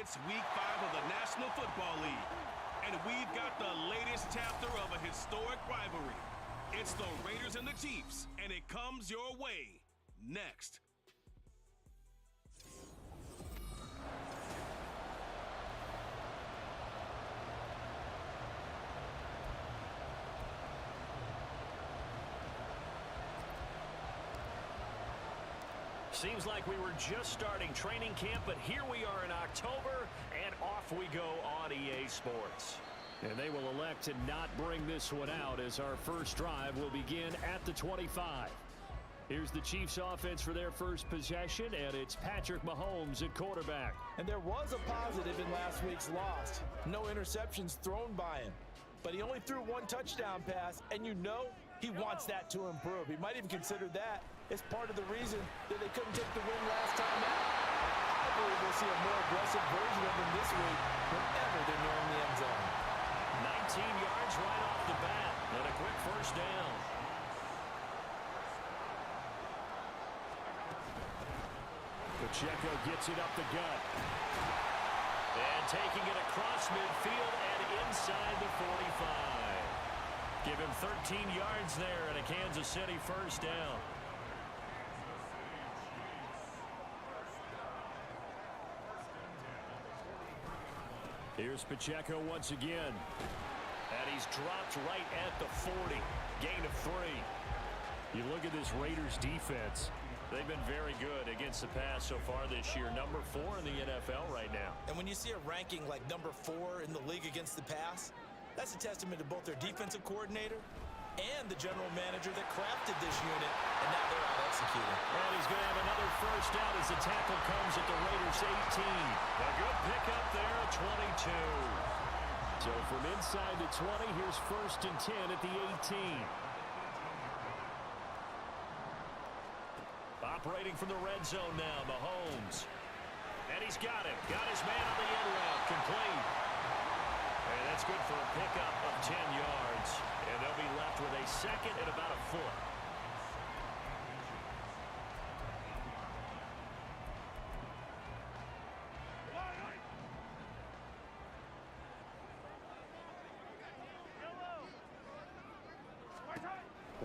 It's Week 5 of the National Football League, and we've got the latest chapter of a historic rivalry. It's the Raiders and the Chiefs, and it comes your way next. Seems like we were just starting training camp, but here we are in October, and off we go on EA Sports. And they will elect to not bring this one out as our first drive will begin at the 25. Here's the Chiefs offense for their first possession, and it's Patrick Mahomes at quarterback. And there was a positive in last week's loss. No interceptions thrown by him. But he only threw one touchdown pass, and you know he wants that to improve. He might even consider that as part of the reason that they couldn't take the win last time out. I believe we'll see a more aggressive version of him this week whenever they're nearing the end zone. 19 yards right off the bat, and a quick first down. Pacheco gets it up the gut. And taking it across midfield and inside the 45. Give him 13 yards there and a Kansas City first down. Here's Pacheco once again. And he's dropped right at the 40. Gain of 3. You look at this Raiders defense. They've been very good against the pass so far this year. Number 4 in the NFL right now. And when you see a ranking like number 4 in the league against the pass, that's a testament to both their defensive coordinator and the general manager that crafted this unit, and now they're out executing. And he's going to have another first down as the tackle comes at the Raiders' 18. A good pickup there at 22. So from inside the 20, here's 1st and 10 at the 18. Operating from the red zone now, Mahomes. And he's got him. Got his man on the end route. Complete. And that's good for a pickup of 10 yards. And they'll be left with a second and about a foot.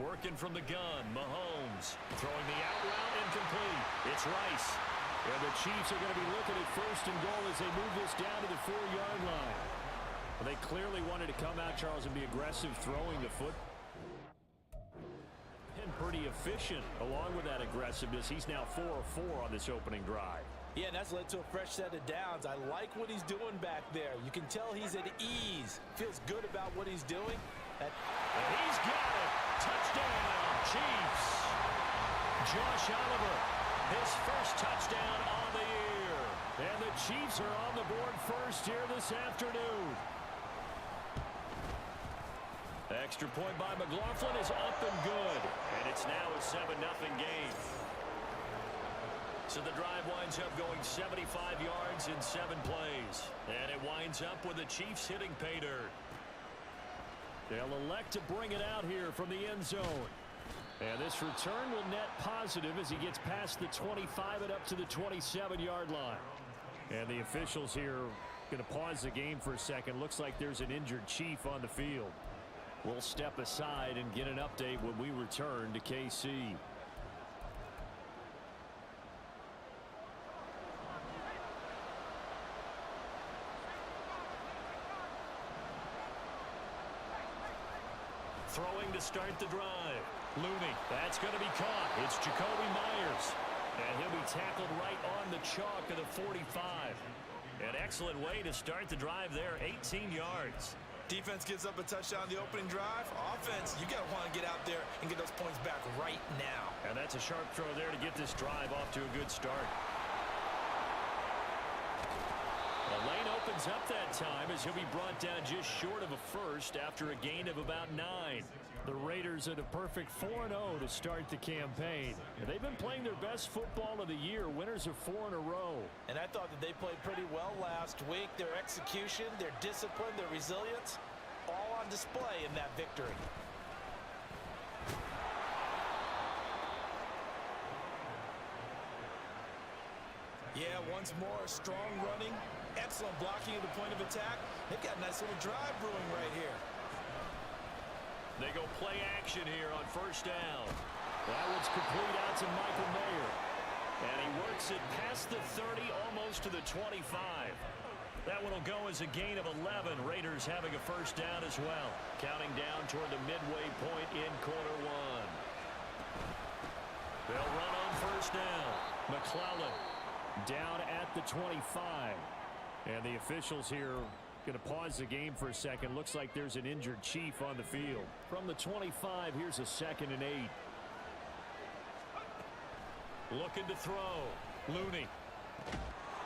Working from the gun, Mahomes. Throwing the out route incomplete. It's Rice. And the Chiefs are going to be looking at 1st and goal as they move this down to the 4-yard line. Well, they clearly wanted to come out, Charles, and be aggressive throwing the foot. And pretty efficient along with that aggressiveness. He's now 4 of 4 on this opening drive. Yeah, and that's led to a fresh set of downs. I like what he's doing back there. You can tell he's at ease. Feels good about what he's doing. And he's got it. Touchdown, Chiefs. Josh Oliver, his first touchdown on the year. And the Chiefs are on the board first here this afternoon. Extra point by McLaughlin is up and good. And it's now a 7-0 game. So the drive winds up going 75 yards in 7 plays. And it winds up with the Chiefs hitting pay dirt. They'll elect to bring it out here from the end zone. And this return will net positive as he gets past the 25 and up to the 27-yard line. And the officials here are going to pause the game for a second. Looks like there's an injured Chief on the field. We'll step aside and get an update when we return to KC. Throwing to start the drive. Looney, that's going to be caught. It's Jacoby Myers. And he'll be tackled right on the chalk of the 45. An excellent way to start the drive there, 18 yards. Defense gives up a touchdown on the opening drive. Offense, you got to want to get out there and get those points back right now. And that's a sharp throw there to get this drive off to a good start. The lane opens up that time as he'll be brought down just short of a first after a gain of about 9. The Raiders at a perfect 4-0 to start the campaign. And they've been playing their best football of the year, winners of 4 in a row. And I thought that they played pretty well last week. Their execution, their discipline, their resilience, all on display in that victory. Yeah, once more, strong running, Excellent blocking at the point of attack. They've got a nice little drive brewing right here. They go play action here on first down. That one's complete out to Michael Mayer. And he works it past the 30, almost to the 25. That one will go as a gain of 11. Raiders having a first down as well. Counting down toward the midway point in quarter one. They'll run on first down. McClellan down at the 25. And the officials here going to pause the game for a second. Looks like there's an injured Chief on the field. From the 25, here's a 2nd and 8. Looking to throw. Looney.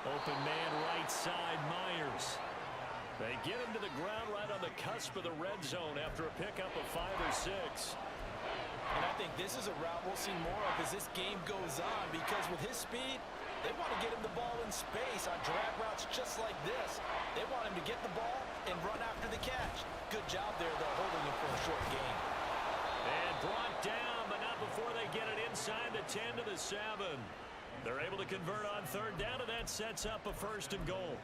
Open man right side, Myers. They get him to the ground right on the cusp of the red zone after a pickup of 5 or 6. And I think this is a route we'll see more of as this game goes on, because with his speed, they want to get him the ball in space on drag routes just like this. They want him to get the ball and run after the catch. Good job there, though, holding him for a short gain. And brought down, but not before they get it inside the 10 to the 7. They're able to convert on third down, and that sets up a 1st and goal.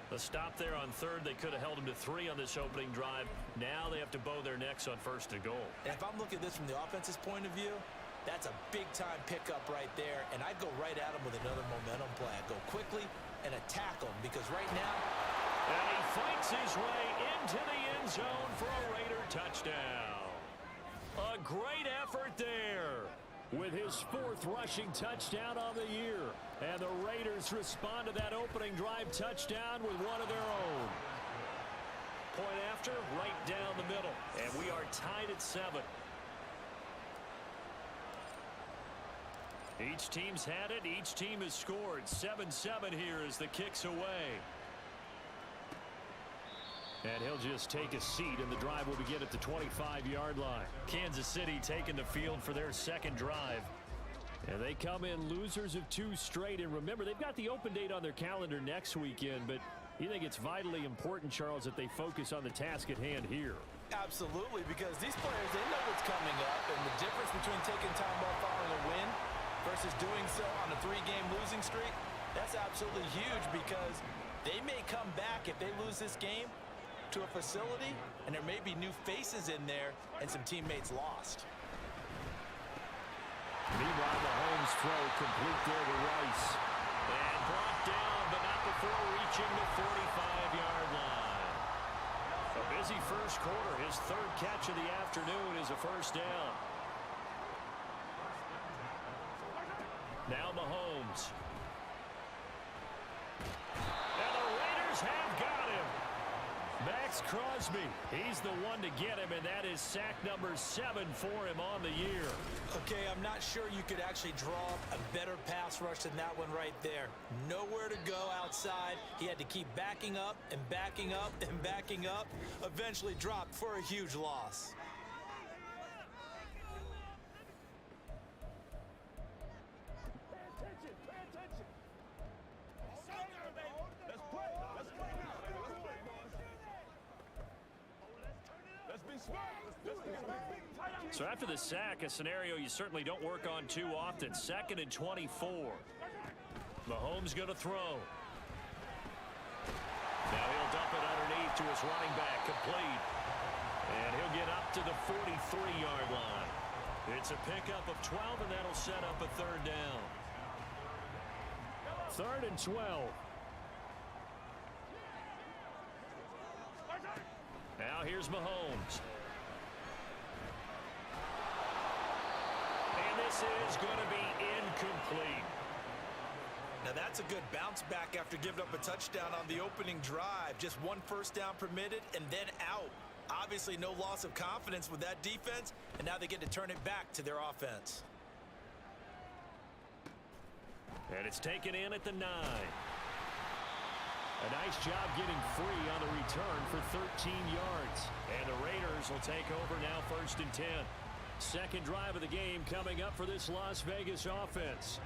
The stop there on third, they could have held him to 3 on this opening drive. Now they have to bow their necks on 1st and goal. And if I'm looking at this from the offense's point of view, that's a big-time pickup right there, and I'd go right at him with another momentum play. I'd go quickly and attack him, because right now... And he fights his way into the end zone for a Raider touchdown. A great effort there, with his 4th rushing touchdown on the year. And the Raiders respond to that opening drive touchdown with one of their own. Point after, right down the middle. And we are tied at 7. Each team's had it. Each team has scored. 7-7 here as the kick's away. And he'll just take a seat, and the drive will begin at the 25-yard line. Kansas City taking the field for their 2nd drive. And they come in losers of 2 straight. And remember, they've got the open date on their calendar next weekend, but you think it's vitally important, Charles, that they focus on the task at hand here? Absolutely, because these players, they know what's coming up, and the difference between taking time off following a win versus doing so on a 3-game losing streak, that's absolutely huge, because they may come back if they lose this game to a facility, and there may be new faces in there and some teammates lost. Meanwhile, the Mahomes throw complete there to Rice. And brought down, but not before reaching the 45-yard line. A busy first quarter. His 3rd catch of the afternoon is a first down. Now Mahomes. And the Raiders have got him. Max Crosby, he's the one to get him, and that is sack number 7 for him on the year. Okay, I'm not sure you could actually draw up a better pass rush than that one right there. Nowhere to go outside. He had to keep backing up and backing up and backing up. Eventually dropped for a huge loss. So after the sack, a scenario you certainly don't work on too often. 2nd and 24. Mahomes going to throw. Now he'll dump it underneath to his running back, complete. And he'll get up to the 43-yard line. It's a pickup of 12, and that'll set up a 3rd down. 3rd and 12. Now here's Mahomes. And this is going to be incomplete. Now that's a good bounce back after giving up a touchdown on the opening drive. Just 1 first down permitted and then out. Obviously no loss of confidence with that defense, and now they get to turn it back to their offense. And it's taken in at the 9. A nice job getting free on the return for 13 yards. And the Raiders will take over now 1st and 10. 2nd drive of the game coming up for this Las Vegas offense.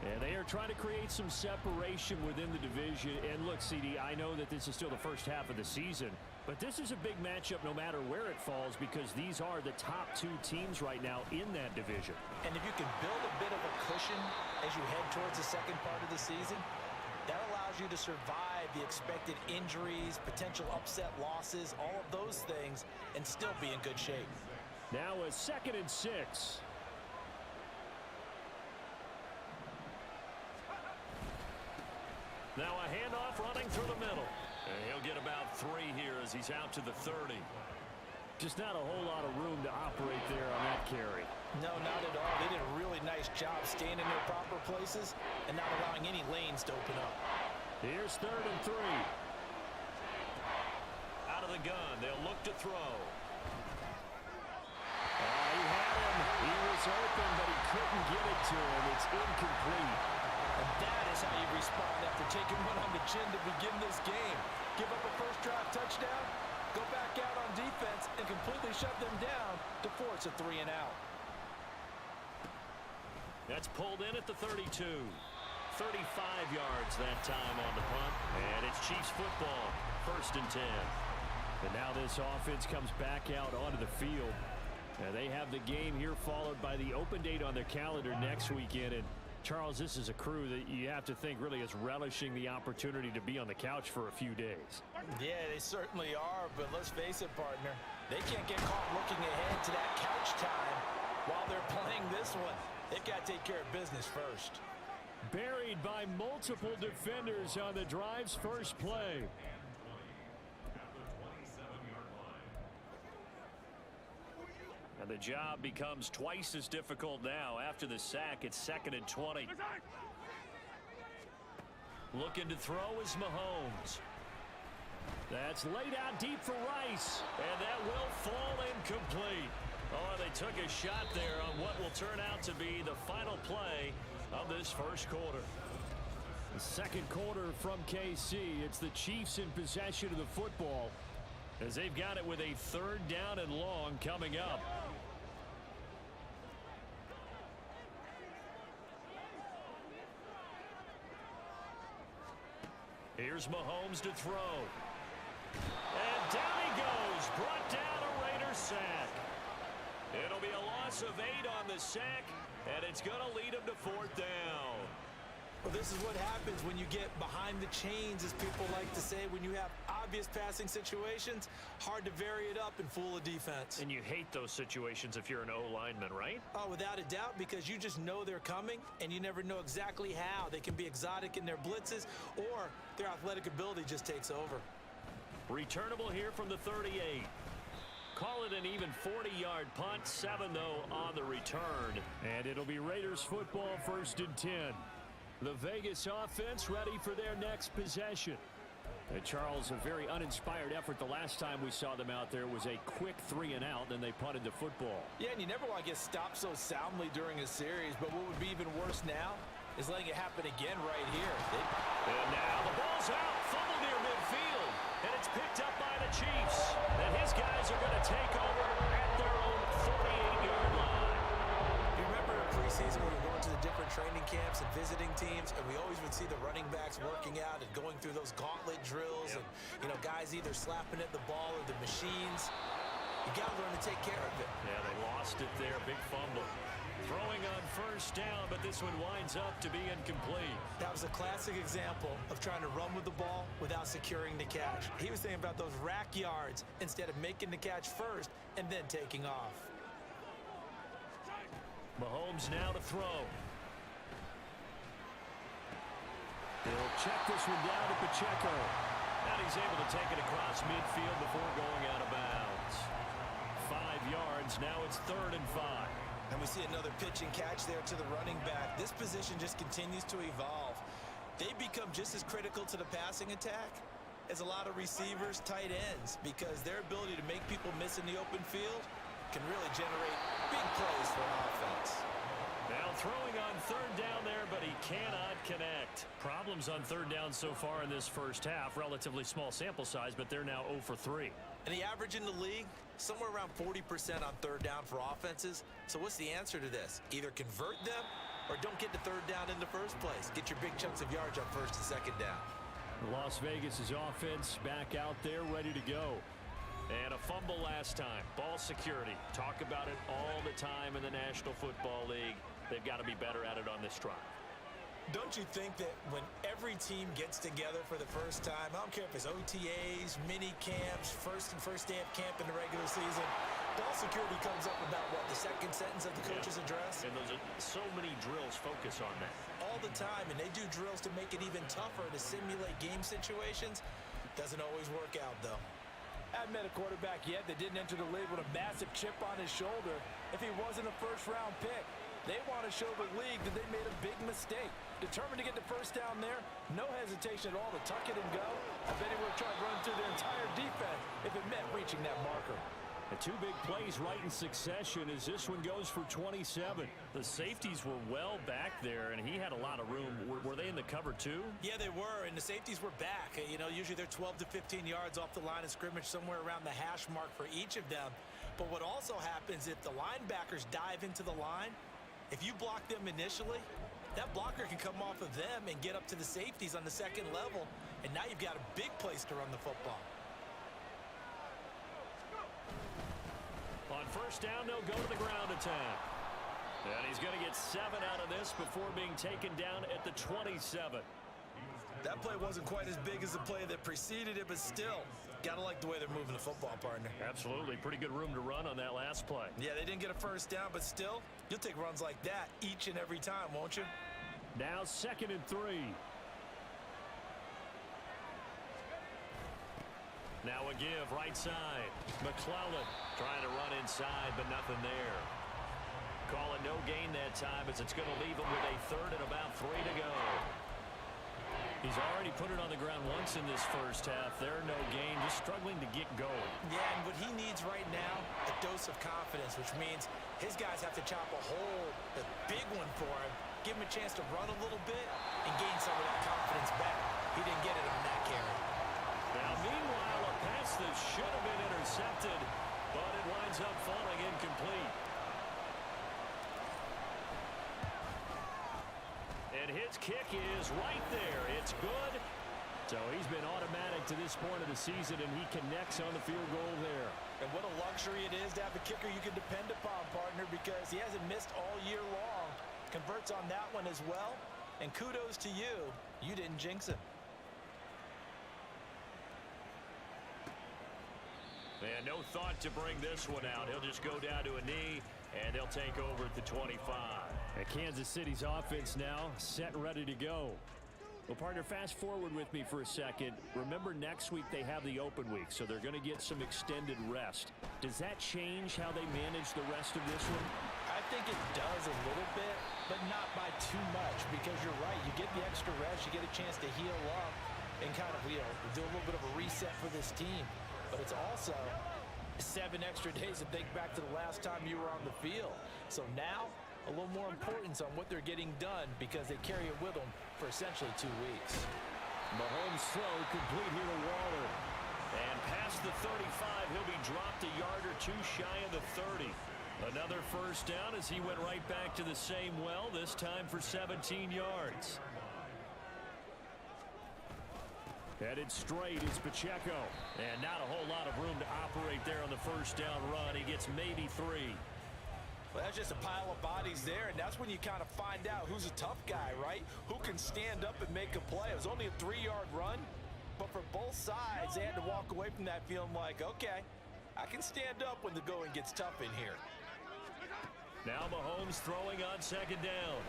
And they are trying to create some separation within the division. And look, CD, I know that this is still the first half of the season, but this is a big matchup no matter where it falls, because these are the top 2 teams right now in that division. And if you can build a bit of a cushion as you head towards the second part of the season, that allows allows you to survive the expected injuries, potential upset losses, all of those things, and still be in good shape. Now a 2nd and 6. Now a handoff running through the middle. And he'll get about 3 here as he's out to the 30. Just not a whole lot of room to operate there on that carry. No, not at all. They did a really nice job staying in their proper places and not allowing any lanes to open up. Here's 3rd and 3. Out of the gun, they'll look to throw. He had him. He was open, but he couldn't get it to him. It's incomplete. And that is how you respond after taking one on the chin to begin this game. Give up a first drive touchdown, go back out on defense, and completely shut them down to force a 3 and out. That's pulled in at the 32. 35 yards that time on the punt. And it's Chiefs football. 1st and 10. And now this offense comes back out onto the field. Now they have the game here followed by the open date on their calendar next weekend. And Charles, this is a crew that you have to think really is relishing the opportunity to be on the couch for a few days. Yeah, they certainly are, but let's face it, partner. They can't get caught looking ahead to that couch time while they're playing this one. They've got to take care of business first. Buried by multiple defenders on the drive's first play. And the job becomes twice as difficult now. After the sack, it's 2nd and 20. Looking to throw is Mahomes. That's laid out deep for Rice. And that will fall incomplete. Oh, they took a shot there on what will turn out to be the final play of this first quarter. The 2nd quarter from KC. It's the Chiefs in possession of the football as they've got it with a 3rd down and long coming up. Here's Mahomes to throw. And down he goes. Brought down a Raiders sack. It'll be a loss of 8 on the sack, and it's going to lead him to 4th down. Well, this is what happens when you get behind the chains, as people like to say. When you have obvious passing situations, hard to vary it up and fool a defense. And you hate those situations if you're an O-lineman, right? Oh, without a doubt, because you just know they're coming, and you never know exactly how. They can be exotic in their blitzes, or their athletic ability just takes over. Returnable here from the 38. Call it an even 40-yard punt. 7, though, on the return. And it'll be Raiders football 1st and 10. The Vegas offense ready for their next possession. And Charles, a very uninspired effort the last time we saw them out there was a quick 3 and out, then they punted the football. Yeah, and you never want to get stopped so soundly during a series, but what would be even worse now is letting it happen again right here. And now the ball's out, fumbled near midfield, and it's picked up by the Chiefs. And his guys are going to take over at their own 48-yard line. You remember in preseason when we were going to the different training camps and visiting teams, and we always would see the running backs working out and going through those gauntlet drills, and guys either slapping at the ball or the machines. You got to learn to take care of it. Yeah, they lost it there, big fumble. Throwing on 1st down, but this one winds up to be incomplete. That was a classic example of trying to run with the ball without securing the catch. He was thinking about those rack yards instead of making the catch first and then taking off. Mahomes now to throw. He'll check this one down to Pacheco. And he's able to take it across midfield before going out of bounds. 5 yards, now it's 3rd and 5. And we see another pitch and catch there to the running back. This position just continues to evolve. They become just as critical to the passing attack as a lot of receivers, tight ends, because their ability to make people miss in the open field can really generate big plays for an offense. Now throwing on 3rd down there, but he cannot connect. Problems on 3rd down so far in this first half. Relatively small sample size, but they're now 0 for 3. And the average in the league, somewhere around 40% on 3rd down for offenses. So what's the answer to this? Either convert them or don't get to 3rd down in the first place. Get your big chunks of yards on 1st and 2nd down. Las Vegas's offense back out there ready to go. And a fumble last time. Ball security. Talk about it all the time in the National Football League. They've got to be better at it on this drive. Don't you think that when every team gets together for the first time, I don't care if it's OTAs, mini camps, first day of camp in the regular season, ball security comes up about what, the second sentence of the coach's address? And those are so many drills focus on that. All the time, and they do drills to make it even tougher to simulate game situations. Doesn't always work out, though. I haven't met a quarterback yet that didn't enter the league with a massive chip on his shoulder if he wasn't a first-round pick. They want to show the league that they made a big mistake. Determined to get the first down there, no hesitation at all to tuck it and go. I bet he would have tried running through their entire defense if it meant reaching that marker. And two big plays right in succession as this one goes for 27. The safeties were well back there, and he had a lot of room. Were they in the cover too? Yeah, they were, and the safeties were back. You know, usually they're 12 to 15 yards off the line of scrimmage, somewhere around the hash mark for each of them. But what also happens if the linebackers dive into the line, if you block them initially, that blocker can come off of them and get up to the safeties on the second level, and now you've got a big place to run the football. On first down, they'll go to the ground attack. And he's going to get 7 out of this before being taken down at the 27. That play wasn't quite as big as the play that preceded it, but still, gotta like the way they're moving the football, partner. Absolutely. Pretty good room to run on that last play. Yeah, they didn't get a first down, but still, you'll take runs like that each and every time, won't you? Now 2nd and 3. Now a give right side. McClellan trying to run inside, but nothing there. Call it no gain that time as it's going to leave him with a 3rd and about 3 to go. He's already put it on the ground once in this first half. There, no gain, just struggling to get going. Yeah, and what he needs right now, a dose of confidence, which means his guys have to chop a hole, a big one for him, give him a chance to run a little bit and gain some of that confidence back. He didn't get it on that carry. Now, meanwhile, a pass that should have been intercepted, but it winds up falling incomplete. And his kick is right there. It's good. So he's been automatic to this point of the season, and he connects on the field goal there. And what a luxury it is to have a kicker you can depend upon, partner, because he hasn't missed all year long. Converts on that one as well. And kudos to you. You didn't jinx him. And no thought to bring this one out. He'll just go down to a knee, and they'll take over at the 25. And Kansas City's offense now set and ready to go. Well, partner, fast forward with me for a second. Remember, next week they have the open week, so they're going to get some extended rest. Does that change how they manage the rest of this one? I think it does a little bit, but not by too much, because you're right. You get the extra rest, you get a chance to heal up and kind of, do a little bit of a reset for this team. But it's also 7 extra days to think back to the last time you were on the field. So now, a little more importance on what they're getting done because they carry it with them for essentially 2 weeks. Mahomes throw complete here to Waller. And past the 35, he'll be dropped a yard or two shy of the 30. Another first down as he went right back to the same well, this time for 17 yards. Headed straight is Pacheco. And not a whole lot of room to operate there on the first down run. He gets maybe 3. Well, that's just a pile of bodies there, and that's when you kind of find out who's a tough guy, right? Who can stand up and make a play. It was only a 3-yard run, but for both sides, they had to walk away from that feeling like, okay, I can stand up when the going gets tough in here. Now Mahomes throwing on 2nd down.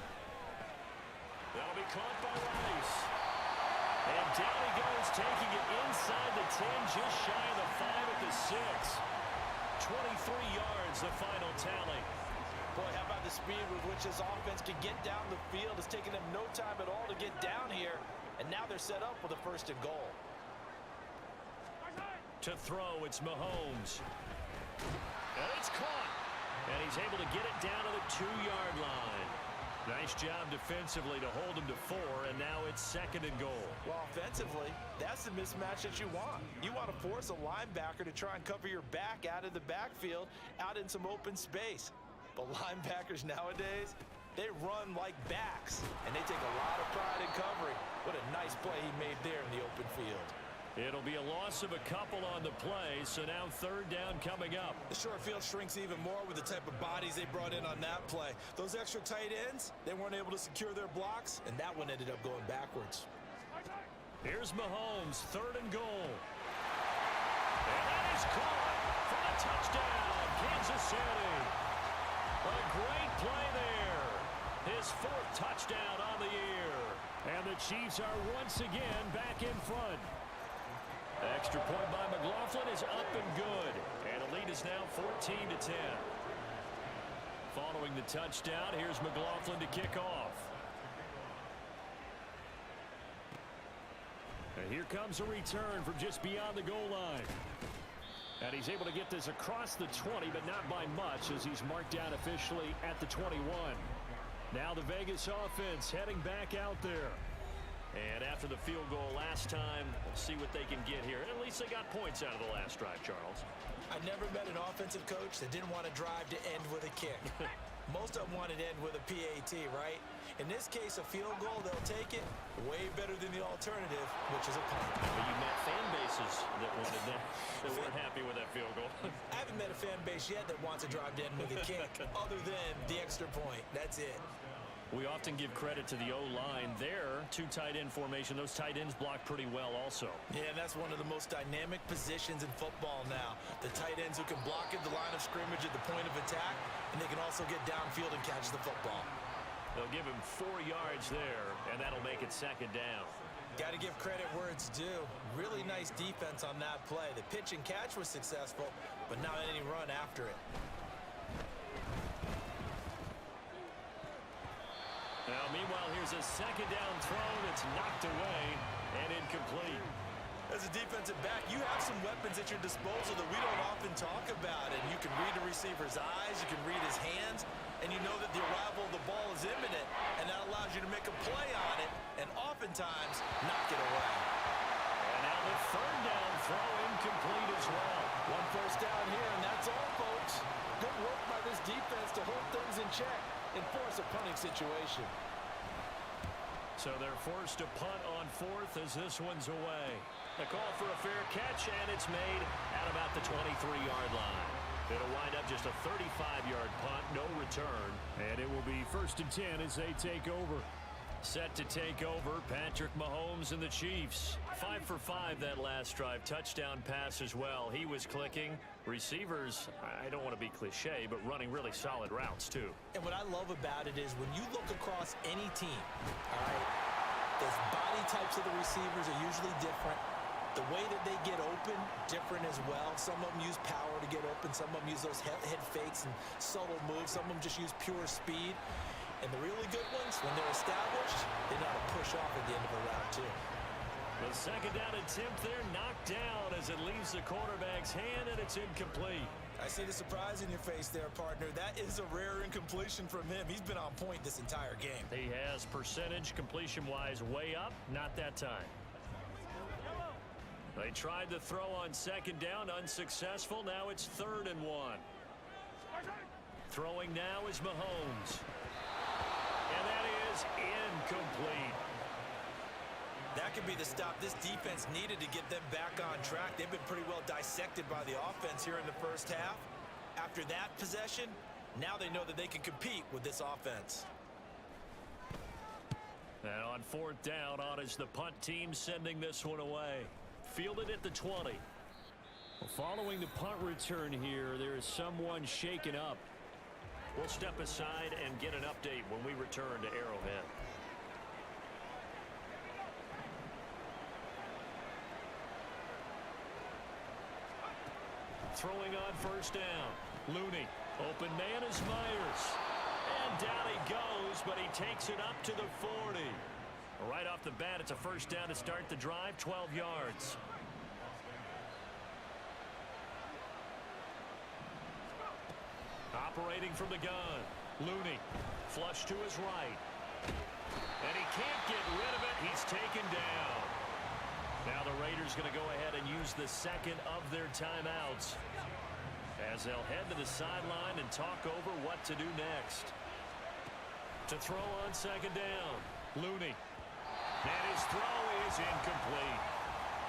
That'll be caught by Rice. And down he goes, taking it inside the 10, just shy of the 5 at the 6. 23 yards, the final tally. Boy, how about the speed with which this offense can get down the field? It's taken them no time at all to get down here, and now they're set up with a 1st and goal. To throw, it's Mahomes. And it's caught. And he's able to get it down to the 2-yard line. Nice job defensively to hold him to 4, and now it's 2nd and goal. Well, offensively, that's the mismatch that you want. You want to force a linebacker to try and cover your back out of the backfield, out in some open space. But linebackers nowadays, they run like backs, and they take a lot of pride in covering. What a nice play he made there in the open field. It'll be a loss of a couple on the play, so now third down coming up. The short field shrinks even more with the type of bodies they brought in on that play. Those extra tight ends, they weren't able to secure their blocks, and that one ended up going backwards. Here's Mahomes, third and goal. And that is caught for the touchdown, Kansas City. A great play there. His fourth touchdown on the year. And the Chiefs are once again back in front. Extra point by McLaughlin is up and good. And the lead is now 14-10. Following the touchdown, here's McLaughlin to kick off. And here comes a return from just beyond the goal line. And he's able to get this across the 20, but not by much, as he's marked down officially at the 21. Now the Vegas offense heading back out there. And after the field goal last time, we'll see what they can get here. At least they got points out of the last drive, Charles. I never met an offensive coach that didn't want to drive to end with a kick. Most of them wanted to end with a PAT, right? In this case, a field goal, they'll take it way better than the alternative, which is a punt. But you met fan bases that wanted that, that weren't happy with that field goal. I haven't met a fan base yet that wants to drive to end with a kick, other than the extra point. That's it. We often give credit to the O-line there. Two tight end formation. Those tight ends block pretty well also. Yeah, and that's one of the most dynamic positions in football now. The tight ends who can block at the line of scrimmage at the point of attack, and they can also get downfield and catch the football. They'll give him 4 yards there, and that'll make it second down. Got to give credit where it's due. Really nice defense on that play. The pitch and catch was successful, but not any run after it. Now, meanwhile, here's a second down throw that's knocked away and incomplete. As a defensive back, you have some weapons at your disposal that we don't often talk about. And you can read the receiver's eyes, you can read his hands, and you know that the arrival of the ball is imminent, and that allows you to make a play on it and oftentimes knock it away. And now the third down throw incomplete as well. One first down here, and that's all, folks. Good work by this defense to hold things in check and force a punting situation. So they're forced to punt on fourth as this one's away. A call for a fair catch, and it's made at about the 23-yard line. It'll wind up just a 35-yard punt, no return. And it will be 1st and 10 as they take over. Set to take over, Patrick Mahomes and the Chiefs. 5 for 5 that last drive. Touchdown pass as well. He was clicking. Receivers, I don't want to be cliche, but running really solid routes too. And what I love about it is when you look across any team, all right, the body types of the receivers are usually different. The way that they get open, different as well. Some of them use power to get open. Some of them use those head fakes and subtle moves. Some of them just use pure speed. And the really good ones, when they're established, they know how to push off at the end of a route, too. The second down attempt there knocked down as it leaves the quarterback's hand, and it's incomplete. I see the surprise in your face there, partner. That is a rare incompletion from him. He's been on point this entire game. He has percentage completion-wise way up, not that time. They tried to throw on second down, unsuccessful. Now it's 3rd and 1. Throwing now is Mahomes. And that is incomplete. That could be the stop this defense needed to get them back on track. They've been pretty well dissected by the offense here in the first half. After that possession, now they know that they can compete with this offense. And on 4th down, on is the punt team sending this one away. Fielded at the 20. Well, following the punt return here, there is someone shaken up. We'll step aside and get an update when we return to Arrowhead. Throwing on 1st down. Looney. Open man is Myers. And down he goes, but he takes it up to the 40. Right off the bat, it's a 1st down to start the drive, 12 yards. Operating from the gun. Looney. Flush to his right. And he can't get rid of it. He's taken down. Now the Raiders going to go ahead and use the second of their timeouts as they'll head to the sideline and talk over what to do next. To throw on second down. Looney. And his throw is incomplete.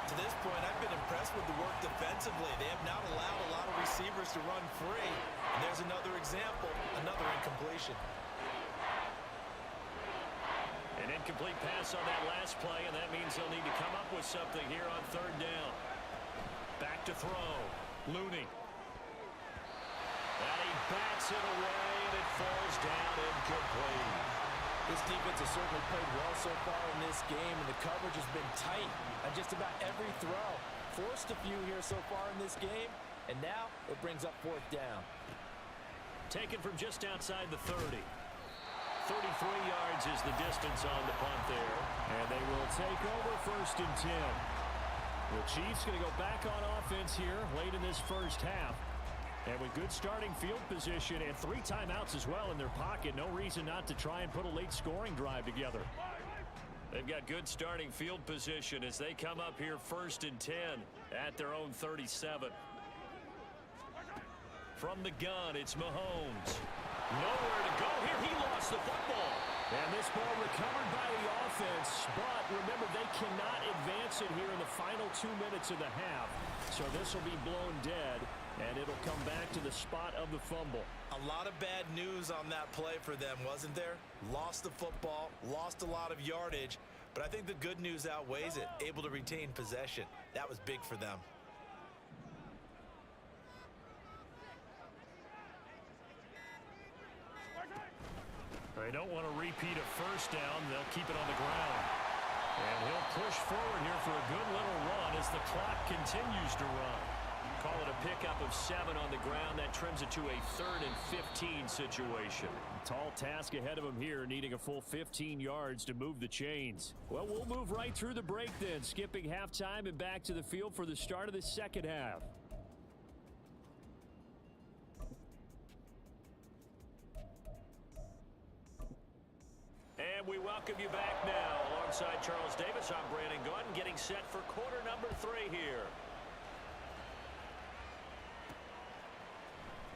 To this point, I've been impressed with the work defensively. They have not allowed a lot of receivers to run free. And there's another example, another incompletion. An incomplete pass on that last play, and that means they'll need to come up with something here on third down. Back to throw. Looney. And he bats it away, and it falls down incomplete. This defense has certainly played well so far in this game, and the coverage has been tight on just about every throw. Forced a few here so far in this game, and now it brings up fourth down. Taken from just outside the 30. 33 yards is the distance on the punt there. And they will take over first and 10. The Chiefs going to go back on offense here late in this first half. And with good starting field position and 3 timeouts as well in their pocket, no reason not to try and put a late scoring drive together. They've got good starting field position as they come up here first and 10 at their own 37. From the gun, it's Mahomes. Nowhere to go here. He lost the football. And this ball recovered by the offense, but remember, they cannot advance it here in the final 2 minutes of the half. So this will be blown dead, and it'll come back to the spot of the fumble. A lot of bad news on that play for them, wasn't there? Lost the football, lost a lot of yardage, but I think the good news outweighs it. Able to retain possession. That was big for them. They don't want to repeat a first down. They'll keep it on the ground. And he'll push forward here for a good little run as the clock continues to run. Call it a pickup of 7 on the ground. That trims it to a 3rd and 15 situation. Tall task ahead of him here, needing a full 15 yards to move the chains. Well, we'll move right through the break then, skipping halftime and back to the field for the start of the second half. And we welcome you back now. Alongside Charles Davis, I'm Brandon Gordon, getting set for quarter number 3 here.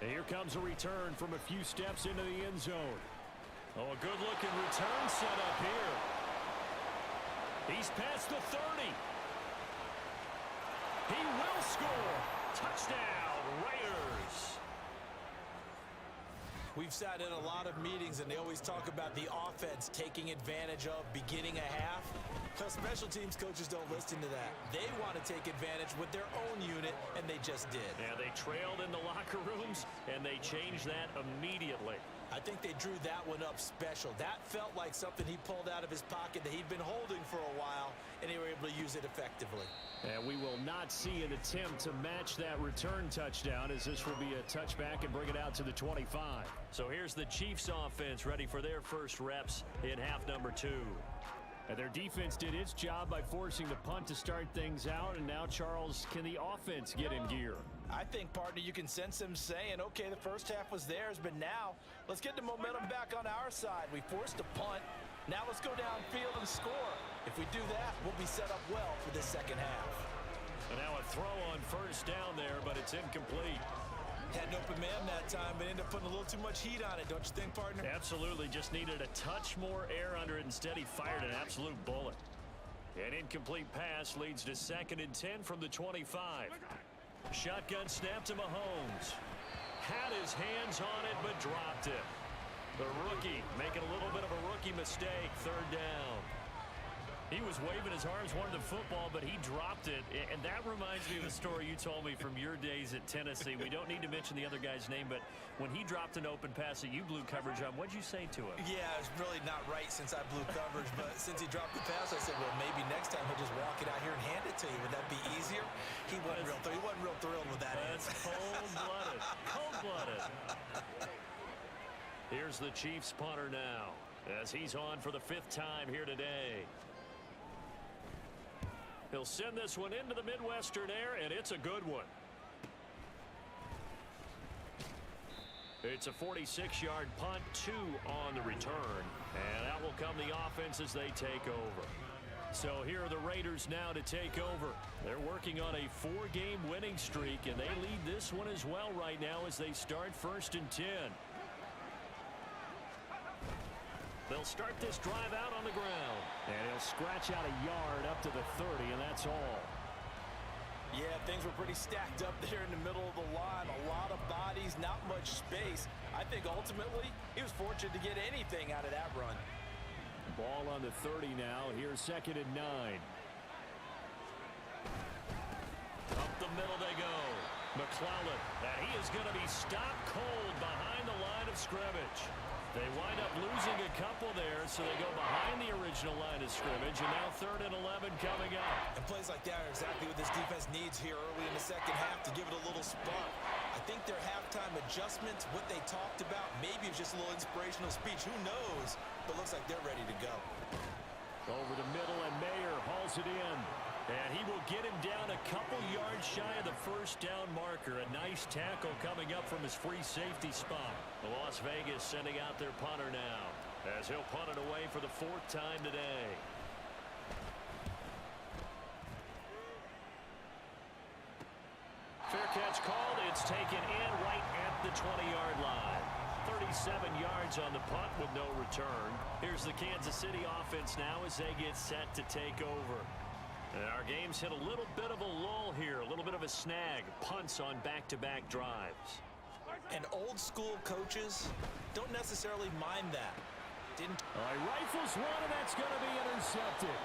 And here comes a return from a few steps into the end zone. Oh, a good-looking return set up here. He's past the 30. He will score. Touchdown, Raiders. We've sat in a lot of meetings, and they always talk about the offense taking advantage of beginning a half. Well, special teams coaches don't listen to that. They want to take advantage with their own unit, and they just did. Yeah, they trailed in the locker rooms, and they changed that immediately. I think they drew that one up special. That felt like something he pulled out of his pocket that he'd been holding for a while, and they were able to use it effectively. And we will not see an attempt to match that return touchdown, as this will be a touchback and bring it out to the 25. So here's the Chiefs offense ready for their first reps in half number 2. And their defense did its job by forcing the punt to start things out, and now, Charles, can the offense get in gear? I think, partner, you can sense them saying, okay, the first half was theirs, but now let's get the momentum back on our side. We forced a punt. Now let's go downfield and score. If we do that, we'll be set up well for the second half. And now a throw on first down there, but it's incomplete. Had an open man that time, but ended up putting a little too much heat on it, don't you think, partner? Absolutely. Just needed a touch more air under it. Instead, he fired an absolute bullet. An incomplete pass leads to 2nd and 10 from the 25. Shotgun snap to Mahomes. Had his hands on it, but dropped it. The rookie making a little bit of a rookie mistake. 3rd down. He was waving his arms, wanted the football, but he dropped it. And that reminds me of a story you told me from your days at Tennessee. We don't need to mention the other guy's name, but when he dropped an open pass that you blew coverage on, what'd you say to him? Yeah, it's really not right since I blew coverage, but since he dropped the pass, I said, well, maybe next time he'll just walk it out here and hand it to you. Would that be easier? He wasn't real thrilled with that. That's cold-blooded. Cold-blooded. Here's the Chiefs punter now, as he's on for the 5th time here today. He'll send this one into the Midwestern air, and it's a good one. It's a 46-yard punt, 2 on the return, and that will come the offense as they take over. So here are the Raiders now to take over. They're working on a 4-game winning streak, and they lead this one as well right now as they start 1st and 10. They'll start this drive out on the ground. And he'll scratch out a yard up to the 30, and that's all. Yeah, things were pretty stacked up there in the middle of the line. A lot of bodies, not much space. I think ultimately he was fortunate to get anything out of that run. Ball on the 30 now. Here's 2nd and 9. Up the middle they go. McClellan, and he is going to be stopped cold behind the line of scrimmage. They wind up losing a couple there, so they go behind the original line of scrimmage, and now 3rd and 11 coming up. And plays like that are exactly what this defense needs here early in the second half to give it a little spark. I think their halftime adjustments, what they talked about, maybe it was just a little inspirational speech. Who knows? But looks like they're ready to go. Over the middle, and Mayer hauls it in. And he will get him down a couple yards shy of the first down marker. A nice tackle coming up from his free safety spot. Las Vegas sending out their punter now, as he'll punt it away for the 4th time today. Fair catch called. It's taken in right at the 20-yard line. 37 yards on the punt with no return. Here's the Kansas City offense now as they get set to take over. And our game's hit a little bit of a lull here, a little bit of a snag. Punts on back-to-back drives. And old school coaches don't necessarily mind that. All right, rifles one, and that's going to be intercepted.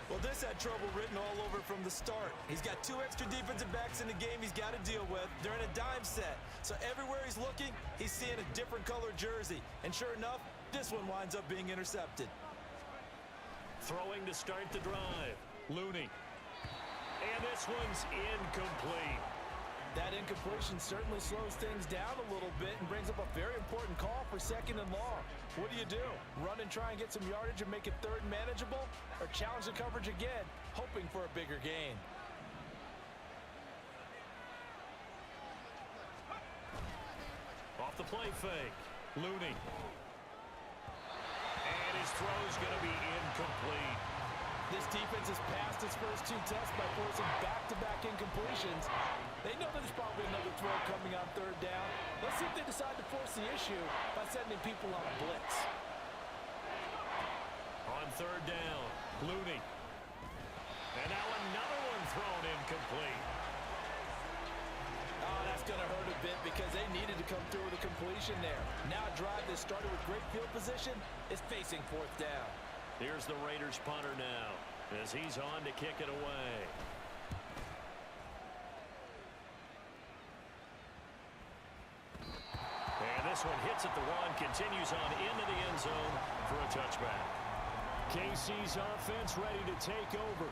Well, this had trouble written all over from the start. He's got 2 extra defensive backs in the game he's got to deal with. They're in a dime set. So everywhere he's looking, he's seeing a different color jersey. And sure enough, this one winds up being intercepted. Throwing to start the drive. Looney. And this one's incomplete. That incompletion certainly slows things down a little bit and brings up a very important call for 2nd and long. What do? Run and try and get some yardage and make it 3rd manageable? Or challenge the coverage again, hoping for a bigger gain? Off the play fake. Looney. And his throw's going to be incomplete. This defense has passed its first 2 tests by forcing back-to-back incompletions. They know there's probably another throw coming on 3rd down. Let's see if they decide to force the issue by sending people on a blitz. On 3rd down, Looney. And now another one thrown incomplete. Oh, that's going to hurt a bit because they needed to come through with a completion there. Now a drive that started with great field position is facing 4th down. Here's the Raiders punter now as he's on to kick it away. And this one hits at the 1, continues on into the end zone for a touchback. KC's offense ready to take over.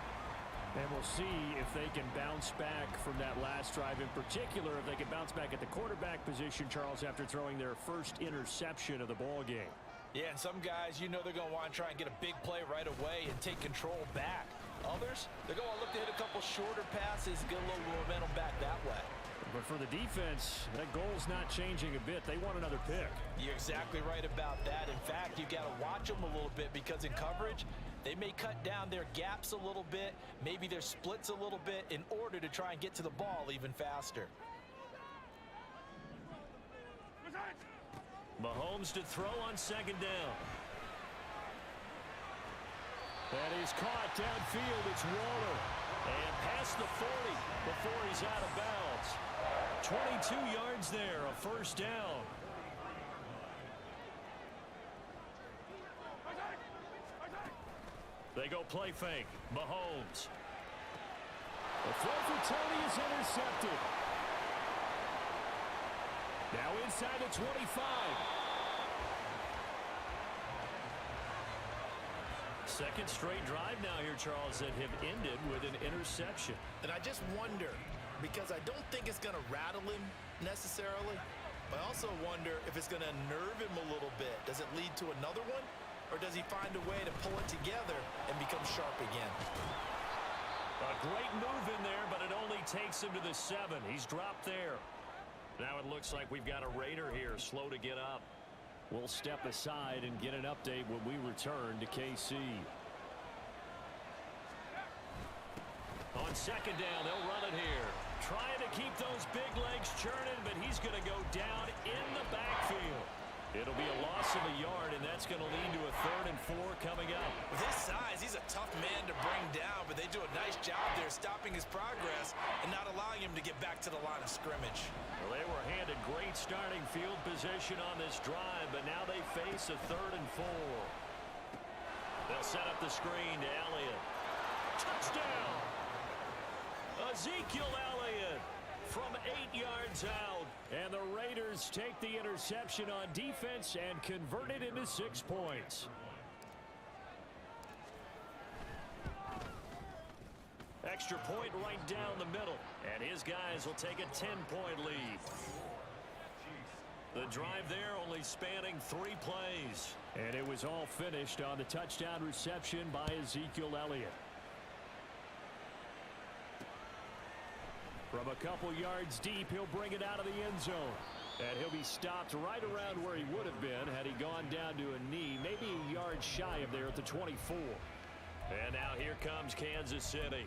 And we'll see if they can bounce back from that last drive. In particular, if they can bounce back at the quarterback position, Charles, after throwing their first interception of the ball game. Yeah, and some guys, you know they're going to want to try and get a big play right away and take control back. Others, they're going to look to hit a couple shorter passes and get a little momentum back that way. But for the defense, that goal's not changing a bit. They want another pick. You're exactly right about that. In fact, you've got to watch them a little bit because in coverage, they may cut down their gaps a little bit, maybe their splits a little bit in order to try and get to the ball even faster. Mahomes to throw on 2nd down. That is caught downfield. It's Waller. And past the 40 before he's out of bounds. 22 yards there, a 1st down. They go play fake. Mahomes. The throw for Tony is intercepted. Now inside the 25. Second straight drive now here, Charles, that have ended with an interception. And I just wonder, because I don't think it's going to rattle him necessarily, but I also wonder if it's going to nerve him a little bit. Does it lead to another one? Or does he find a way to pull it together and become sharp again? A great move in there, but it only takes him to the 7. He's dropped there. Now it looks like we've got a Raider here, slow to get up. We'll step aside and get an update when we return to KC. On 2nd down, they'll run it here. Trying to keep those big legs churning, but he's going to go down in the backfield. It'll be a loss of a yard, and that's going to lead to a 3rd and 4 coming up. With his size, he's He's a tough man to bring down, but they do a nice job there stopping his progress and not allowing him to get back to the line of scrimmage. Well, they were handed great starting field position on this drive, but now they face a 3rd and 4. They'll set up the screen to Elliott. Touchdown! Ezekiel Elliott from 8 yards out. And the Raiders take the interception on defense and convert it into 6 points. Extra point right down the middle. And his guys will take a 10-point lead. The drive there only spanning 3 plays. And it was all finished on the touchdown reception by Ezekiel Elliott. From a couple yards deep, he'll bring it out of the end zone. And he'll be stopped right around where he would have been had he gone down to a knee, maybe a yard shy of there at the 24. And now here comes Kansas City.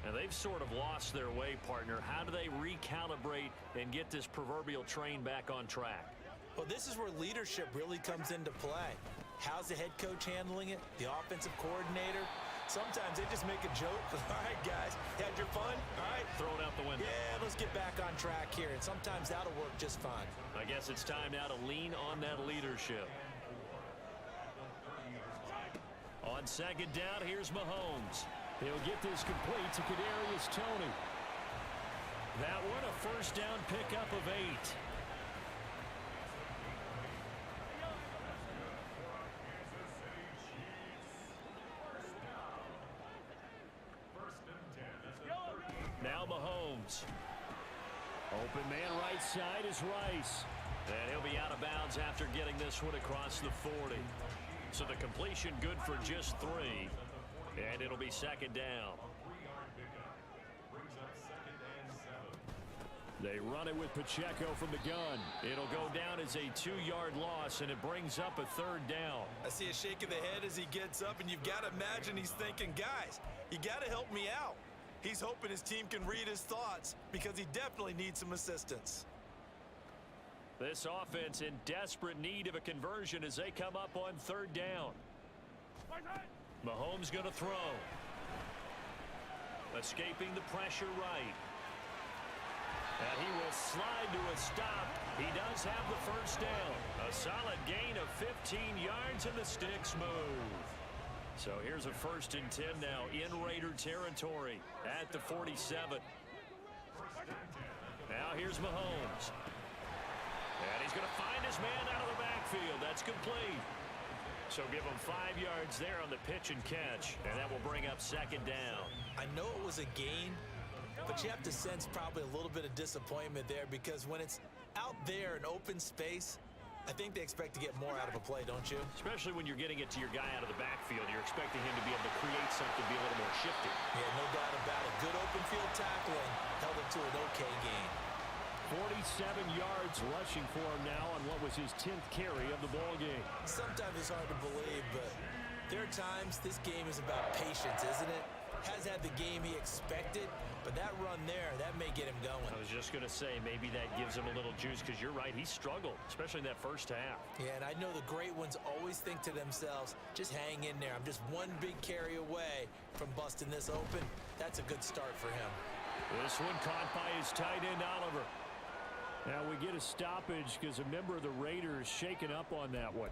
And they've sort of lost their way, partner. How do they recalibrate and get this proverbial train back on track? Well, this is where leadership really comes into play. How's the head coach handling it? The offensive coordinator? Sometimes they just make a joke. All right, guys, had your fun? All right. Throw it out the window. Yeah, let's get back on track here. And sometimes that'll work just fine. I guess it's time now to lean on that leadership. On 2nd down, here's Mahomes. He'll get this complete to Kadarius Toney. That one a 1st down pickup of 8. Now Mahomes. Open man right side is Rice. And he'll be out of bounds after getting this one across the 40. So the completion good for just 3. And it'll be 2nd down. They run it with Pacheco from the gun. It'll go down as a 2-yard loss, and it brings up a 3rd down. I see a shake of the head as he gets up, and you've got to imagine he's thinking, guys, you got to help me out. He's hoping his team can read his thoughts because he definitely needs some assistance. This offense in desperate need of a conversion as they come up on 3rd down. Mahomes going to throw. Escaping the pressure right. And he will slide to a stop. He does have the 1st down. A solid gain of 15 yards, and the sticks move. So here's a 1st and 10 now in Raider territory at the 47. Now here's Mahomes. And he's going to find his man out of the backfield. That's complete. So give him 5 yards there on the pitch and catch, and that will bring up 2nd down. I know it was a gain, but you have to sense probably a little bit of disappointment there because when it's out there in open space, I think they expect to get more out of a play, don't you? Especially when you're getting it to your guy out of the backfield. You're expecting him to be able to create something, be a little more shifty. Yeah, no doubt about it. Good open field tackling held him to an okay gain. 47 yards rushing for him now on what was his 10th carry of the ball game. Sometimes it's hard to believe, but there are times this game is about patience, isn't it? Has had the game he expected, but that run there, that may get him going. I was just going to say, maybe that gives him a little juice because you're right, he struggled, especially in that 1st half. Yeah, and I know the great ones always think to themselves, just hang in there. I'm just one big carry away from busting this open. That's a good start for him. This one caught by his tight end, Oliver. Now we get a stoppage because a member of the Raiders shaken up on that one.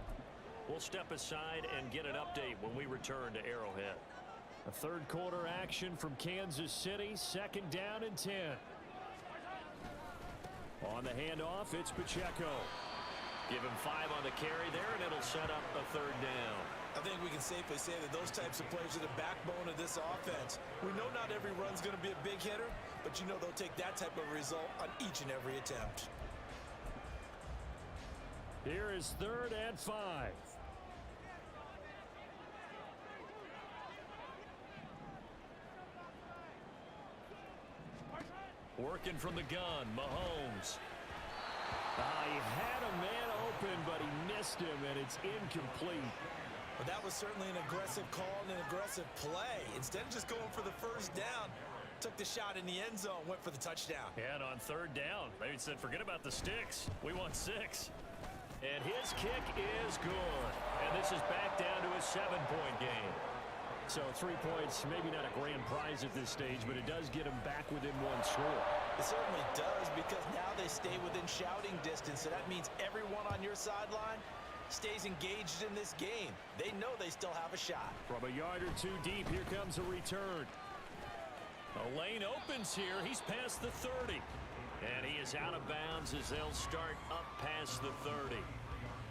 We'll step aside and get an update when we return to Arrowhead. A 3rd quarter action from Kansas City, 2nd down and 10. On the handoff, it's Pacheco. Give him 5 on the carry there, and it'll set up a 3rd down. I think we can safely say that those types of plays are the backbone of this offense. We know not every run's going to be a big hitter, but you know they'll take that type of result on each and every attempt. Here is 3rd and 5. Working from the gun, Mahomes. He had a man open, but he missed him, and it's incomplete. Well, that was certainly an aggressive call and an aggressive play. Instead of just going for the 1st down, took the shot in the end zone, went for the touchdown. And on 3rd down, they said, forget about the sticks. We want 6. And his kick is good. And this is back down to a 7-point game. So 3 points, maybe not a grand prize at this stage, but it does get them back within one score. It certainly does, because now they stay within shouting distance, so that means everyone on your sideline stays engaged in this game. They know they still have a shot. From a yard or two deep, here comes a return. A lane opens here. He's past the 30. And he is out of bounds as they'll start up past the 30.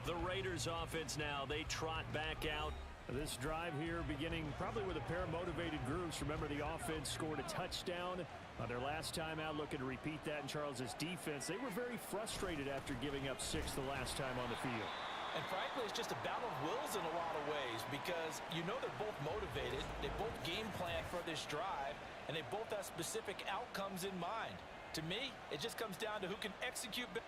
The Raiders offense now, they trot back out. This drive here beginning probably with a pair of motivated groups. Remember, the offense scored a touchdown on their last time out, looking to repeat that in Charles's defense. They were very frustrated after giving up 6 the last time on the field. And frankly, it's just a battle of wills in a lot of ways, because you know they're both motivated, they both game plan for this drive, and they both have specific outcomes in mind. To me, it just comes down to who can execute better.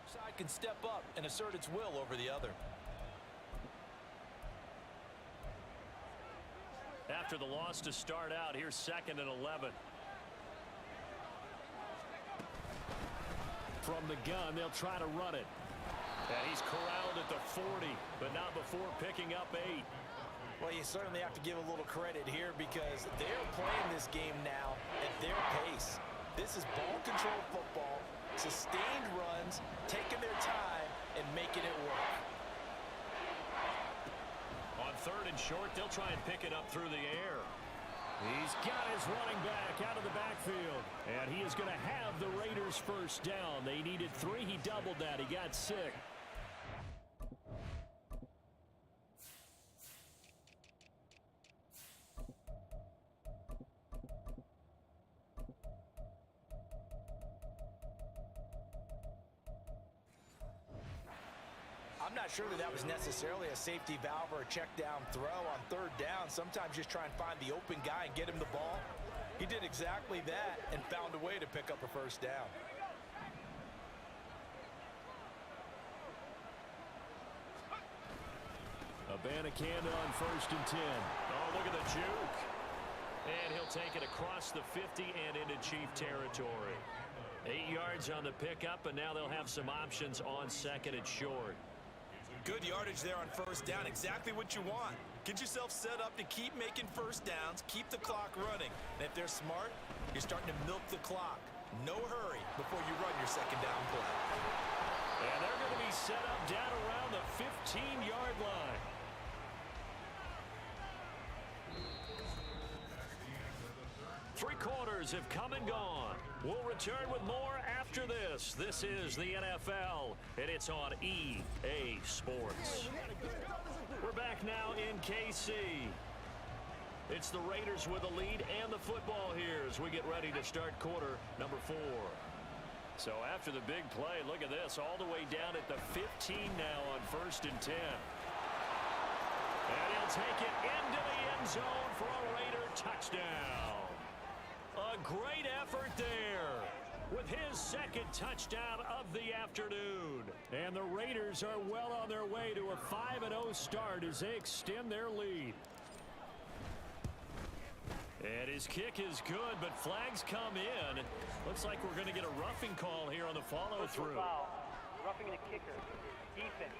Side can step up and assert its will over the other. After the loss to start out, here's 2nd and 11. From the gun, they'll try to run it. And he's corralled at the 40, but not before picking up 8. Well, you certainly have to give a little credit here, because they're playing this game now at their pace. This is ball control football, sustained runs, taking their time and making it work. On 3rd and short, they'll try and pick it up through the air. He's got his running back out of the backfield. And he is going to have the Raiders first down. They needed 3. He doubled that. He got 6. I'm not sure that was necessarily a safety valve or a check down throw on 3rd down. Sometimes just try and find the open guy and get him the ball. He did exactly that and found a way to pick up a first down. Abanikanda on 1st and 10. Oh, look at the juke. And he'll take it across the 50 and into Chief territory. 8 yards on the pickup, and now they'll have some options on 2nd and short. Good yardage there on 1st down. Exactly what you want. Get yourself set up to keep making first downs, keep the clock running. And if they're smart, you're starting to milk the clock. No hurry before you run your 2nd down play. And they're going to be set up down around the 15-yard line. Three quarters have come and gone. We'll return with more after this. This is the NFL, and it's on EA Sports. We're back now in KC. It's the Raiders with the lead and the football here as we get ready to start quarter number 4. So after the big play, look at this, all the way down at the 15 now on 1st and 10. And he'll take it into the end zone for a Raider touchdown. A great effort there with his 2nd touchdown of the afternoon. And the Raiders are well on their way to a 5-0 start as they extend their lead. And his kick is good, but flags come in. Looks like we're going to get a roughing call here on the follow-through. Roughing the kicker. Defense.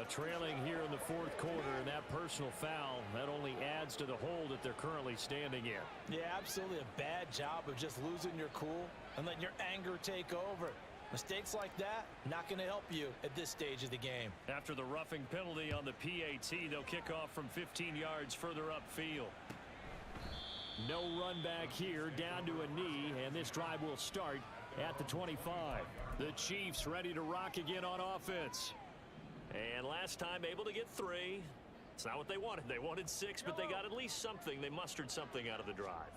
Trailing here in the 4th quarter, and that personal foul, that only adds to the hole that they're currently standing in. Yeah, absolutely a bad job of just losing your cool and letting your anger take over. Mistakes like that, not going to help you at this stage of the game. After the roughing penalty on the PAT, they'll kick off from 15 yards further upfield. No run back here, down to a knee, and this drive will start at the 25. The Chiefs ready to rock again on offense. And last time able to get 3. It's not what they wanted. They wanted 6, but they got at least something. They mustered something out of the drive.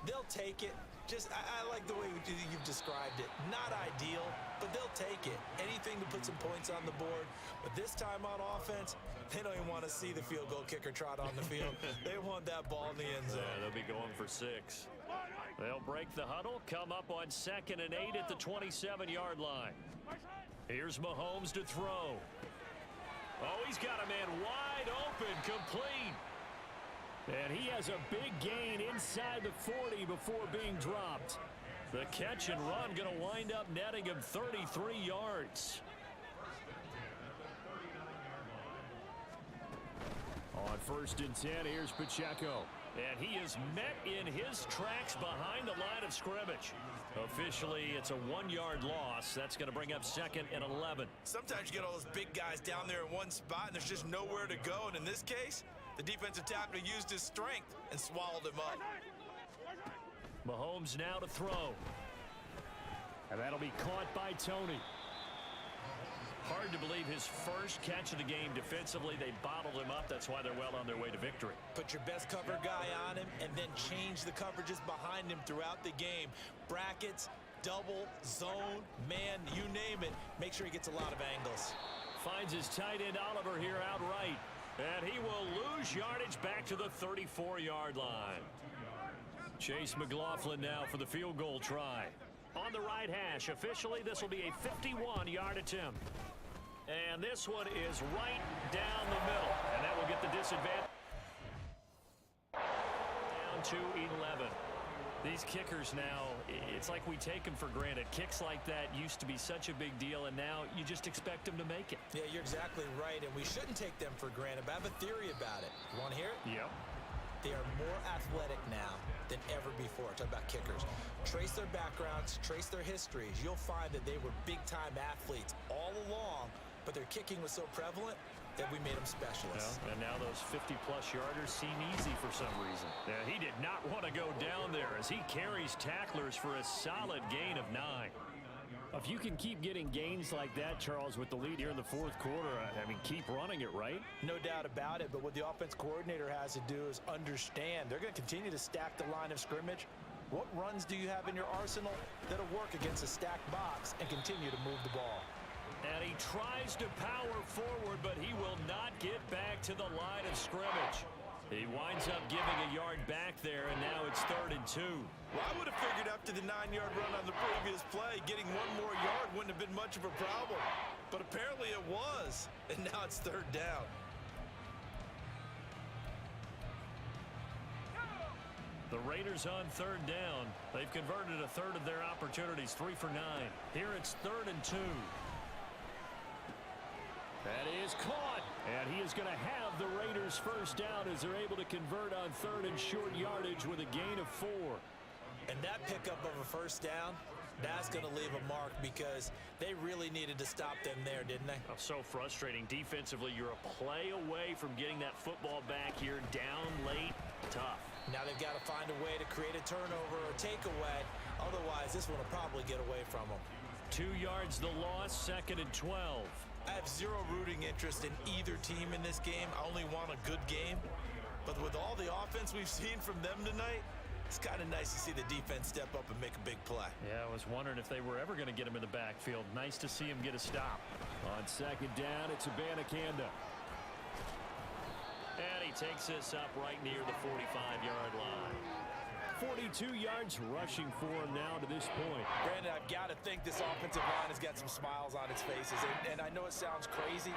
They'll take it. I like the way you've described it. Not ideal, but they'll take it. Anything to put some points on the board. But this time on offense, they don't even want to see the field goal kicker trot on the field. They want that ball in the end zone. Yeah, they'll be going for 6. They'll break the huddle, come up on 2nd and 8 at the 27-yard line. Here's Mahomes to throw. Oh, he's got a man wide open, complete. And he has a big gain inside the 40 before being dropped. The catch and run going to wind up netting him 33 yards. On 1st and 10, here's Pacheco. And he is met in his tracks behind the line of scrimmage. Officially, it's a 1-yard loss. That's going to bring up 2nd and 11. Sometimes you get all those big guys down there in one spot, and there's just nowhere to go. And in this case, the defensive tackle used his strength and swallowed him up. Mahomes now to throw. And that'll be caught by Tony. Hard to believe his first catch of the game defensively. They bottled him up. That's why they're well on their way to victory. Put your best cover guy on him and then change the coverages behind him throughout the game. Brackets, double, zone, man, you name it. Make sure he gets a lot of angles. Finds his tight end Oliver here outright. And he will lose yardage back to the 34-yard line. Chase McLaughlin now for the field goal try. On the right hash. Officially, this will be a 51-yard attempt. And this one is right down the middle. And that will get the disadvantage. Down to 11. These kickers now, it's like we take them for granted. Kicks like that used to be such a big deal, and now you just expect them to make it. Yeah, you're exactly right, and we shouldn't take them for granted, but I have a theory about it. You want to hear it? Yep. They are more athletic now than ever before. Talk about kickers. Trace their backgrounds, trace their histories. You'll find that they were big-time athletes all along, but their kicking was so prevalent that we made them specialists. Well, and now those 50-plus yarders seem easy for some reason. Yeah, he did not want to go down there as he carries tacklers for a solid gain of 9. If you can keep getting gains like that, Charles, with the lead here in the 4th quarter, I mean, keep running it, right? No doubt about it, but what the offense coordinator has to do is understand they're going to continue to stack the line of scrimmage. What runs do you have in your arsenal that'll work against a stacked box and continue to move the ball? And he tries to power forward, but he will not get back to the line of scrimmage. He winds up giving a yard back there, and now it's 3rd and 2. Well, I would have figured after the 9-yard run on the previous play, getting one more yard wouldn't have been much of a problem. But apparently it was, and now it's 3rd down. The Raiders on 3rd down. They've converted a third of their opportunities, 3 for 9. Here it's 3rd and 2. That is caught, and he is going to have the Raiders first down as they're able to convert on 3rd and short yardage with a gain of 4. And that pickup of a first down, that's going to leave a mark because they really needed to stop them there, didn't they? Oh, so frustrating. Defensively, you're a play away from getting that football back here down late. Tough. Now they've got to find a way to create a turnover or takeaway. Otherwise, this one will probably get away from them. 2 yards the loss, 2nd and 12. I have zero rooting interest in either team in this game. I only want a good game. But with all the offense we've seen from them tonight, it's kind of nice to see the defense step up and make a big play. Yeah, I was wondering if they were ever going to get him in the backfield. Nice to see him get a stop. On 2nd down, it's Abanikanda. And he takes this up right near the 45-yard line. 42 yards rushing for him now to this point. Brandon, I've got to think this offensive line has got some smiles on its faces. And I know it sounds crazy,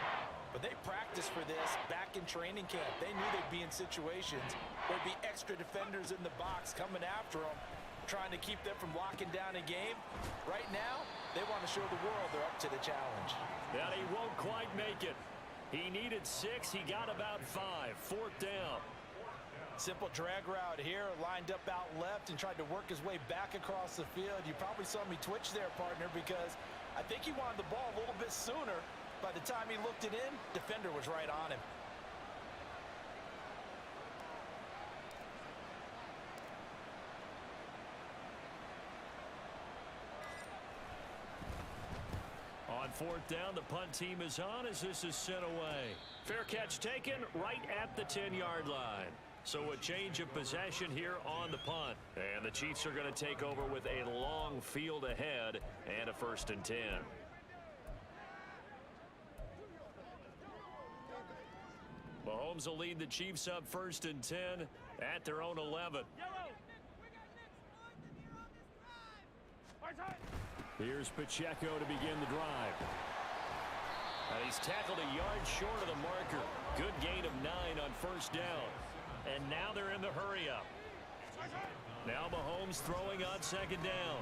but they practiced for this back in training camp. They knew they'd be in situations where there'd be extra defenders in the box coming after them, trying to keep them from locking down a game. Right now, they want to show the world they're up to the challenge. And he won't quite make it. He needed 6. He got about 5. 4th down. Simple drag route here, lined up out left and tried to work his way back across the field. You probably saw me twitch there, partner, because I think he wanted the ball a little bit sooner. By the time he looked it in, defender was right on him. On 4th down, the punt team is on as this is sent away. Fair catch taken right at the 10-yard line. So a change of possession here on the punt. And the Chiefs are going to take over with a long field ahead and a 1st and 10. Mahomes will lead the Chiefs up 1st and 10 at their own 11. Here's Pacheco to begin the drive. And he's tackled a yard short of the marker. Good gain of 9 on 1st down. and now they're in the hurry-up. Now Mahomes throwing on second down.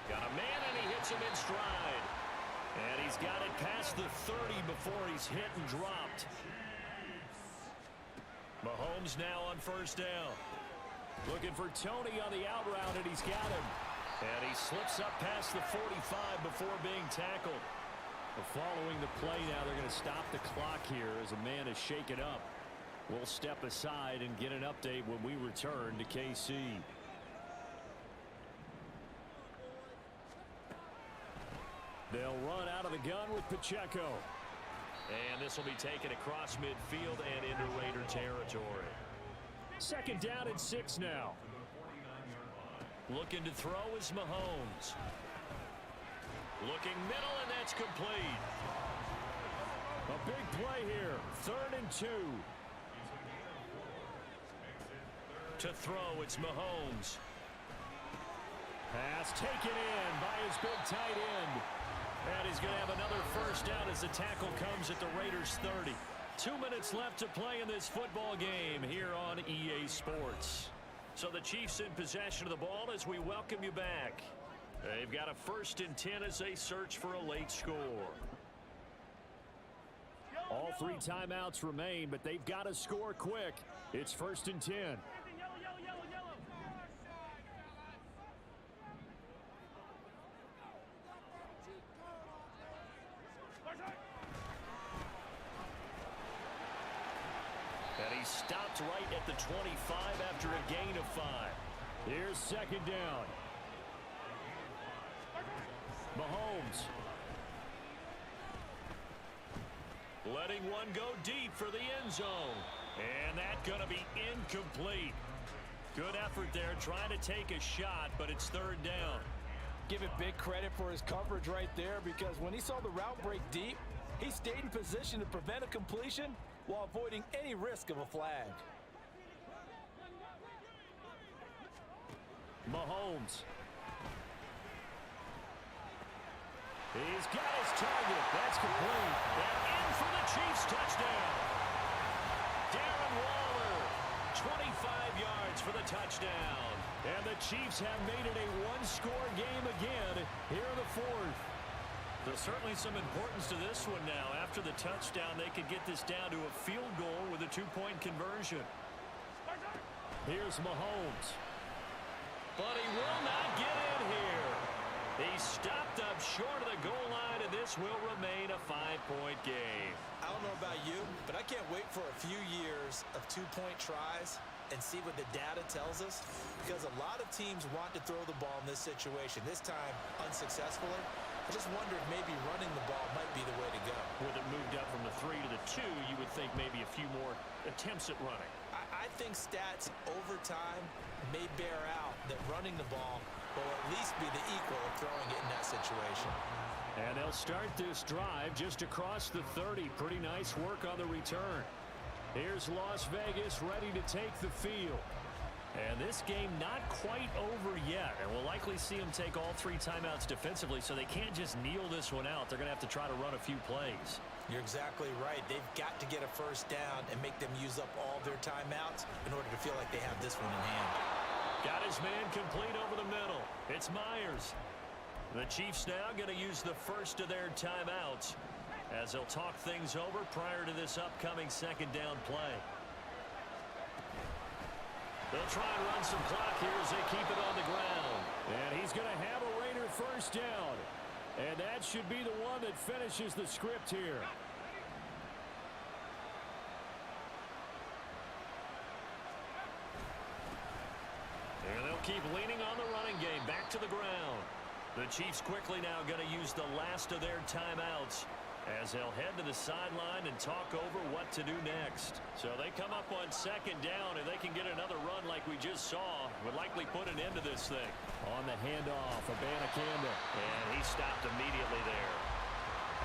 Got a man, and he hits him in stride. And he's got it past the 30 before he's hit and dropped. Mahomes now on first down. Looking for Tony on the out route, and he's got him. And he slips up past the 45 before being tackled. Following the play now, they're going to stop the clock here as a man is shaken up. We'll step aside and get an update when we return to KC. They'll run out of the gun with Pacheco. And this will be taken across midfield and into Raider territory. Second down and 6 now. Looking to throw is Mahomes. Looking middle, and that's complete. A big play here. 3rd and 2. To throw, it's Mahomes. Pass taken in by his big tight end. And he's going to have another first down as the tackle comes at the Raiders' 30. 2 minutes left to play in this football game here on EA Sports. So the Chiefs in possession of the ball as we welcome you back. They've got a 1st and 10 as they search for a late score. All 3 timeouts remain, but they've got to score quick. It's 1st and 10. And he stopped right at the 25 after a gain of 5. Here's second down. Mahomes. Letting one go deep for the end zone. And that's going to be incomplete. Good effort there trying to take a shot, but it's 3rd down. Give it big credit for his coverage right there, because when he saw the route break deep, he stayed in position to prevent a completion while avoiding any risk of a flag. Mahomes. He's got his target. That's complete. And in for the Chiefs touchdown. Darren Waller, 25 yards for the touchdown. And the Chiefs have made it a one-score game again here in the 4th. There's certainly some importance to this one now. After the touchdown, they could get this down to a field goal with a 2-point conversion. Here's Mahomes. But he will not get in here. He stopped up short of the goal line, and this will remain a 5-point game. I don't know about you, but I can't wait for a few years of 2-point tries and see what the data tells us, because a lot of teams want to throw the ball in this situation, this time unsuccessfully. I just wonder if maybe running the ball might be the way to go. With it moved up from the 3 to the 2, you would think maybe a few more attempts at running. I think stats over time may bear out that running the ball will at least be the equal of throwing it in that situation. And they'll start this drive just across the 30. Pretty nice work on the return. Here's Las Vegas ready to take the field. And this game not quite over yet. And we'll likely see them take all 3 timeouts defensively, so they can't just kneel this one out. They're going to have to try to run a few plays. You're exactly right. They've got to get a first down and make them use up all their timeouts in order to feel like they have this one in hand. Got his man complete over the middle. It's Myers. The Chiefs now going to use the first of their timeouts as they'll talk things over prior to this upcoming second down play. They'll try and run some clock here as they keep it on the ground. And he's going to have a Raider first down. And that should be the one that finishes the script here. And they'll keep leaning on the running game. Back to the ground. The Chiefs quickly now going to use the last of their timeouts as they'll head to the sideline and talk over what to do next. So they come up on second down, and they can get another run like we just saw. Would likely put an end to this thing. On the handoff, Abanikanda. And he stopped immediately there.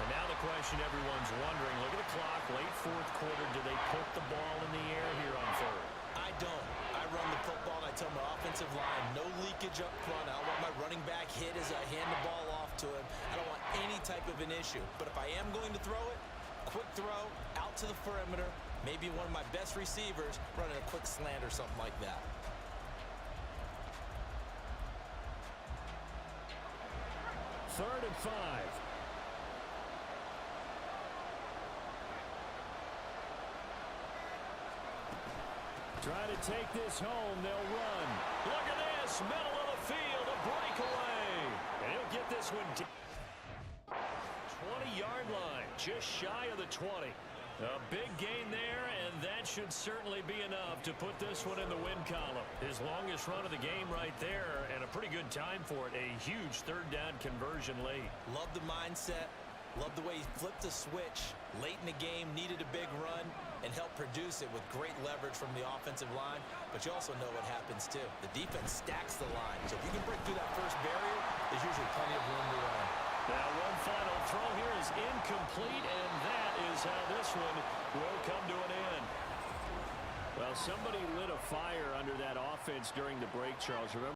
And now the question everyone's wondering, look at the clock, late 4th quarter, do they put the ball in the air here on 3rd? I don't. I run the football, and I tell my offensive line, no leakage up front. I don't want my running back hit as I hand the ball off to him. I don't want any type of an issue. But if I am going to throw it, quick throw, out to the perimeter, Maybe one of my best receivers running a quick slant or something like that. Third and 5. Try to take this home. They'll run. Look at this. Middle of the field. A breakaway. And he'll get this one. 20-yard line. Just shy of the 20. A big gain there, and that should certainly be enough to put this one in the win column. His longest run of the game right there, and a pretty good time for it. A huge third down conversion late. Love the mindset. Love the way he flipped the switch late in the game, needed a big run, and helped produce it with great leverage from the offensive line. But you also know what happens, too. The defense stacks the line. So if you can break through that first barrier, there's usually plenty of room to run. Now one final throw here is incomplete, and that is how this one will come to an end. Well, somebody lit a fire under that offense during the break, Charles. Remember